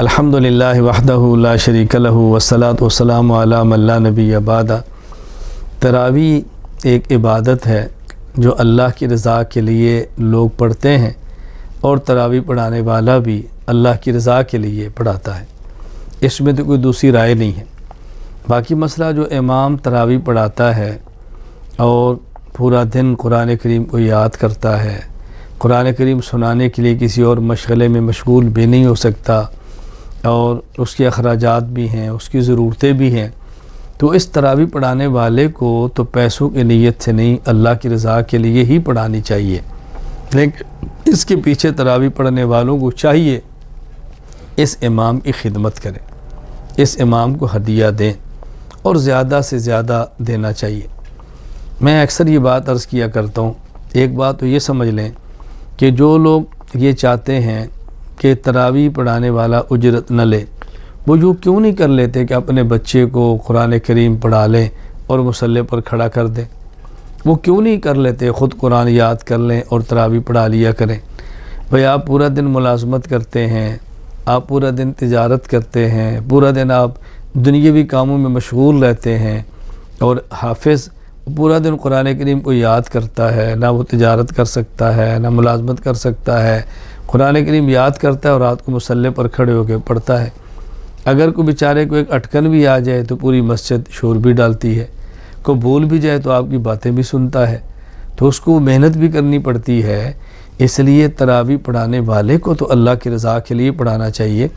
الحمدللہ وحدہ لا شریک لہ والصلاۃ والسلام علی من لا نبی بعدہ۔ تراویح ایک عبادت ہے جو اللہ کی رضا کے لیے لوگ پڑھتے ہیں، اور تراویح پڑھانے والا بھی اللہ کی رضا کے لیے پڑھاتا ہے، اس میں تو کوئی دوسری رائے نہیں ہے۔ باقی مسئلہ جو امام تراویح پڑھاتا ہے اور پورا دن قرآن کریم کو یاد کرتا ہے، قرآن کریم سنانے کے لیے کسی اور مشغلے میں مشغول بھی نہیں ہو سکتا، اور اس کے اخراجات بھی ہیں، اس کی ضرورتیں بھی ہیں، تو اس تراویح پڑھانے والے کو تو پیسوں کی نیت سے نہیں، اللہ کی رضا کے لیے ہی پڑھانی چاہیے۔ لیکن اس کے پیچھے تراویح پڑھنے والوں کو چاہیے اس امام کی خدمت کریں، اس امام کو ہدیہ دیں، اور زیادہ سے زیادہ دینا چاہیے۔ میں اکثر یہ بات عرض کیا کرتا ہوں، ایک بات تو یہ سمجھ لیں کہ جو لوگ یہ چاہتے ہیں کہ تراویح پڑھانے والا اجرت نہ لے، وہ جو کیوں نہیں کر لیتے کہ اپنے بچے کو قرآن کریم پڑھا لیں اور مصلی پر کھڑا کر دیں؟ وہ کیوں نہیں کر لیتے خود قرآن یاد کر لیں اور تراویح پڑھا لیا کریں؟ بھئی آپ پورا دن ملازمت کرتے ہیں، آپ پورا دن تجارت کرتے ہیں، پورا دن آپ دنیاوی کاموں میں مشغول رہتے ہیں، اور حافظ پورا دن قرآن کریم کو یاد کرتا ہے، نہ وہ تجارت کر سکتا ہے نہ ملازمت کر سکتا ہے، قرآن کریم یاد کرتا ہے اور رات کو مصلی پر کھڑے ہو کے پڑھتا ہے۔ اگر کوئی بیچارے کو ایک اٹکن بھی آ جائے تو پوری مسجد شور بھی ڈالتی ہے، کوئی بھول بھی جائے تو آپ کی باتیں بھی سنتا ہے، تو اس کو محنت بھی کرنی پڑتی ہے۔ اس لیے تراویح پڑھانے والے کو تو اللہ کی رضا کے لیے پڑھانا چاہیے،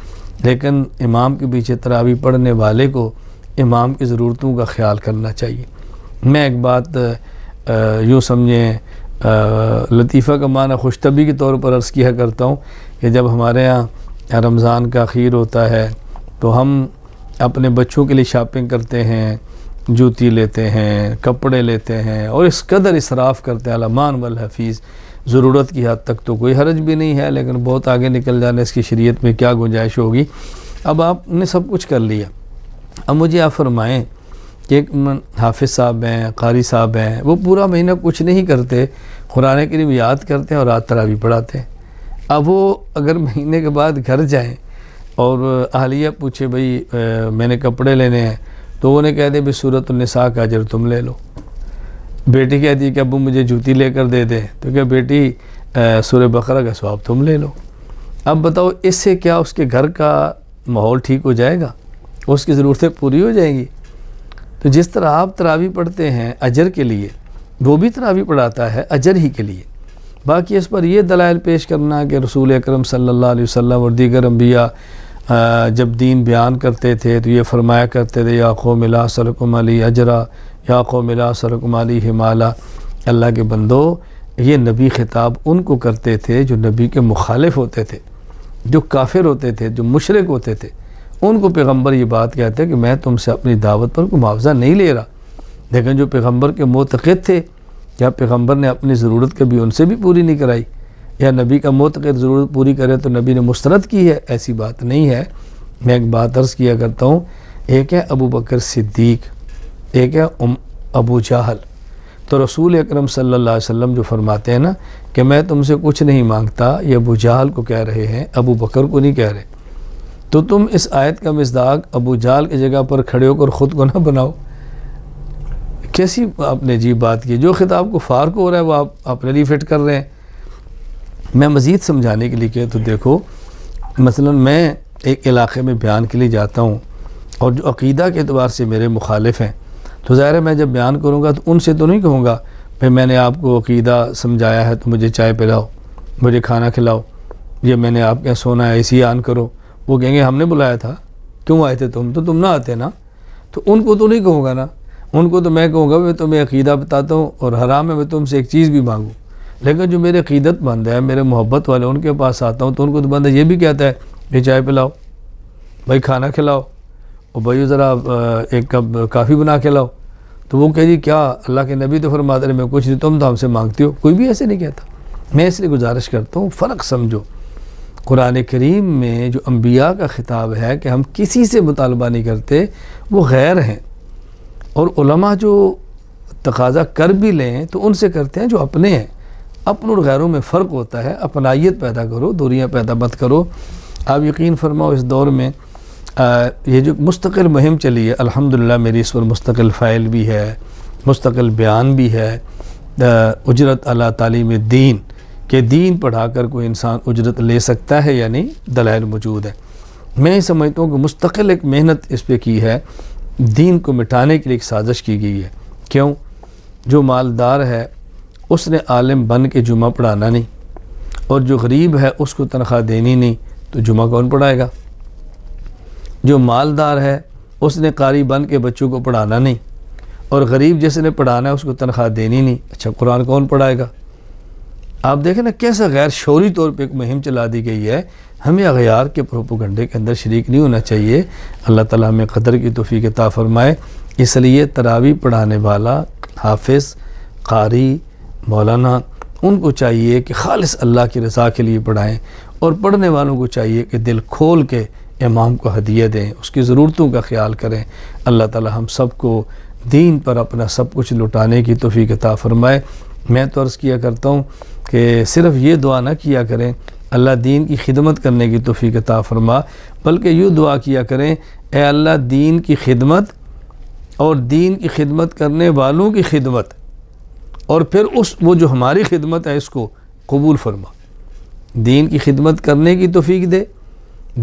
لیکن امام کے پیچھے تراویح پڑھنے والے کو امام کی ضرورتوں کا خیال کرنا چاہیے۔ میں ایک بات یوں سمجھیں لطیفہ کا معنی خوش طبعی کے طور پر عرض کیا کرتا ہوں کہ جب ہمارے ہاں رمضان کا اخیر ہوتا ہے تو ہم اپنے بچوں کے لیے شاپنگ کرتے ہیں، جوتی لیتے ہیں، کپڑے لیتے ہیں، اور اس قدر اسراف کرتے ہیں الامان والحفیظ، ضرورت کی حد تک تو کوئی حرج بھی نہیں ہے، لیکن بہت آگے نکل جانے اس کی شریعت میں کیا گنجائش ہوگی۔ اب آپ نے سب کچھ کر لیا، اب مجھے آپ فرمائیں کہ ایک حافظ صاحب ہیں، قاری صاحب ہیں، وہ پورا مہینہ کچھ نہیں کرتے، قرآن کریم یاد کرتے ہیں اور رات تراویح پڑھاتے ہیں۔ اب وہ اگر مہینے کے بعد گھر جائیں اور اہلیہ پوچھے بھئی میں نے کپڑے لینے ہیں، تو وہ نے کہہ دے بھئی سورۃ النساء کا اجر تم لے لو۔ بیٹی کہتی ہے کہ ابو مجھے جوتی لے کر دے دے، تو کہ بیٹی سورہ بقرہ کا ثواب تم لے لو۔ اب بتاؤ اس سے کیا اس کے گھر کا ماحول ٹھیک ہو جائے گا؟ اس کی ضرورتیں پوری ہو جائیں گی؟ تو جس طرح آپ تراویح پڑھتے ہیں اجر کے لیے، وہ بھی تراویح پڑھاتا ہے اجر ہی کے لیے۔ باقی اس پر یہ دلائل پیش کرنا کہ رسول اکرم صلی اللہ علیہ وسلم اور دیگر انبیاء جب دین بیان کرتے تھے تو یہ فرمایا کرتے تھے یا قوم لا اسألکم علیہ اجرا یا قوم لا اسألکم علیہ مالا، اللہ کے بندو یہ نبی خطاب ان کو کرتے تھے جو نبی کے مخالف ہوتے تھے، جو کافر ہوتے تھے، جو مشرک ہوتے تھے، ان کو پیغمبر یہ بات کہتے ہیں کہ میں تم سے اپنی دعوت پر کوئی معاوضہ نہیں لے رہا۔ لیکن جو پیغمبر کے معتقد تھے، یا پیغمبر نے اپنی ضرورت کبھی ان سے بھی پوری نہیں کرائی، یا نبی کا معتقد ضرورت پوری کرے تو نبی نے مسترد کی ہے، ایسی بات نہیں ہے۔ میں ایک بات عرض کیا کرتا ہوں، ایک ہے ابو بکر صدیق، ایک ہے ابو جہل۔ تو رسول اکرم صلی اللہ علیہ وسلم جو فرماتے ہیں نا کہ میں تم سے کچھ نہیں مانگتا، یہ ابو جہل کو کہہ رہے ہیں، ابو بکر کو نہیں کہہ رہے۔ تو تم اس آیت کا مصداق ابو جہل کی جگہ پر کھڑے ہو کر خود کو نہ بناؤ۔ کیسی آپ نے عجیب بات کی، جو خطاب کفار کو ہو رہا ہے وہ آپ اپنے لیے فٹ کر رہے ہیں۔ میں مزید سمجھانے کے لیے کہ تو دیکھو مثلا میں ایک علاقے میں بیان کے لیے جاتا ہوں، اور جو عقیدہ کے اعتبار سے میرے مخالف ہیں، تو ظاہر ہے میں جب بیان کروں گا تو ان سے تو نہیں کہوں گا بھئی میں نے آپ کو عقیدہ سمجھایا ہے تو مجھے چائے پلاؤ، مجھے کھانا کھلاؤ، یہ میں نے آپ کے سونا ہے اسی آن کرو۔ وہ کہیں گے ہم نے بلایا تھا، کیوں آئے تھے تم؟ تو تم نہ آتے نا۔ تو ان کو تو نہیں کہوں گا نا، ان کو تو میں کہوں گا میں تمہیں عقیدہ بتاتا ہوں اور حرام ہے میں تم سے ایک چیز بھی مانگوں۔ لیکن جو میرے عقیدت مند ہے، میرے محبت والے، ان کے پاس آتا ہوں تو ان کو تو بندہ یہ بھی کہتا ہے کہ چائے پلاؤ، بھائی کھانا کھلاؤ، اور بھائی ذرا ایک کپ کافی بنا کے لاؤ۔ تو وہ کہ جی کیا اللہ کے نبی تو فرماتے ہیں میں کچھ نہیں، تم تو ہم سے مانگتے ہو۔ کوئی بھی ایسے نہیں کہتا۔ میں اس لیے گزارش کرتا ہوں فرق سمجھو۔ قرآن کریم میں جو انبیاء کا خطاب ہے کہ ہم کسی سے مطالبہ نہیں کرتے، وہ غیر ہیں، اور علماء جو تقاضا کر بھی لیں تو ان سے کرتے ہیں جو اپنے ہیں۔ اپن اور غیروں میں فرق ہوتا ہے، اپنائیت پیدا کرو، دوریاں پیدا مت کرو۔ آپ یقین فرماؤ اس دور میں یہ جو مستقل مہم چلی ہے، الحمدللہ میری اس پر مستقل فائل بھی ہے، مستقل بیان بھی ہے، اجرت علی تعلیم دین کہ دین پڑھا کر کوئی انسان اجرت لے سکتا ہے یا نہیں، دلائل موجود ہے۔ میں سمجھتا ہوں کہ مستقل ایک محنت اس پہ کی ہے، دین کو مٹانے کے لیے ایک سازش کی گئی ہے۔ کیوں؟ جو مالدار ہے اس نے عالم بن کے جمعہ پڑھانا نہیں، اور جو غریب ہے اس کو تنخواہ دینی نہیں، تو جمعہ کون پڑھائے گا؟ جو مالدار ہے اس نے قاری بن کے بچوں کو پڑھانا نہیں، اور غریب جس نے پڑھانا ہے اس کو تنخواہ دینی نہیں، اچھا قرآن کون پڑھائے گا؟ آپ دیکھیں نا کیسا غیر شعوری طور پہ ایک مہم چلا دی گئی ہے۔ ہمیں اغیار کے پروپیگنڈے کے اندر شریک نہیں ہونا چاہیے۔ اللہ تعالیٰ ہمیں قدر کی توفیق عطا فرمائے۔ اس لیے تراویح پڑھانے والا، حافظ، قاری، مولانا، ان کو چاہیے کہ خالص اللہ کی رضا کے لیے پڑھائیں، اور پڑھنے والوں کو چاہیے کہ دل کھول کے امام کو ہدیہ دیں، اس کی ضرورتوں کا خیال کریں۔ اللہ تعالیٰ ہم سب کو دین پر اپنا سب کچھ لٹانے کی توفیق عطا فرمائے۔ میں تو عرض کیا کرتا ہوں کہ صرف یہ دعا نہ کیا کریں اللہ دین کی خدمت کرنے کی توفیق عطا فرما، بلکہ یہ دعا کیا کریں اے اللہ دین کی خدمت اور دین کی خدمت کرنے والوں کی خدمت، اور پھر وہ جو ہماری خدمت ہے اس کو قبول فرما۔ دین کی خدمت کرنے کی توفیق دے،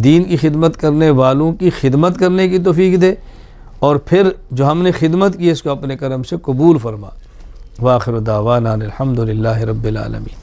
دین کی خدمت کرنے والوں کی خدمت کرنے کی توفیق دے، اور پھر جو ہم نے خدمت کی اس کو اپنے کرم سے قبول فرما۔ وآخر دعوانا الحمدللہ رب العالمین۔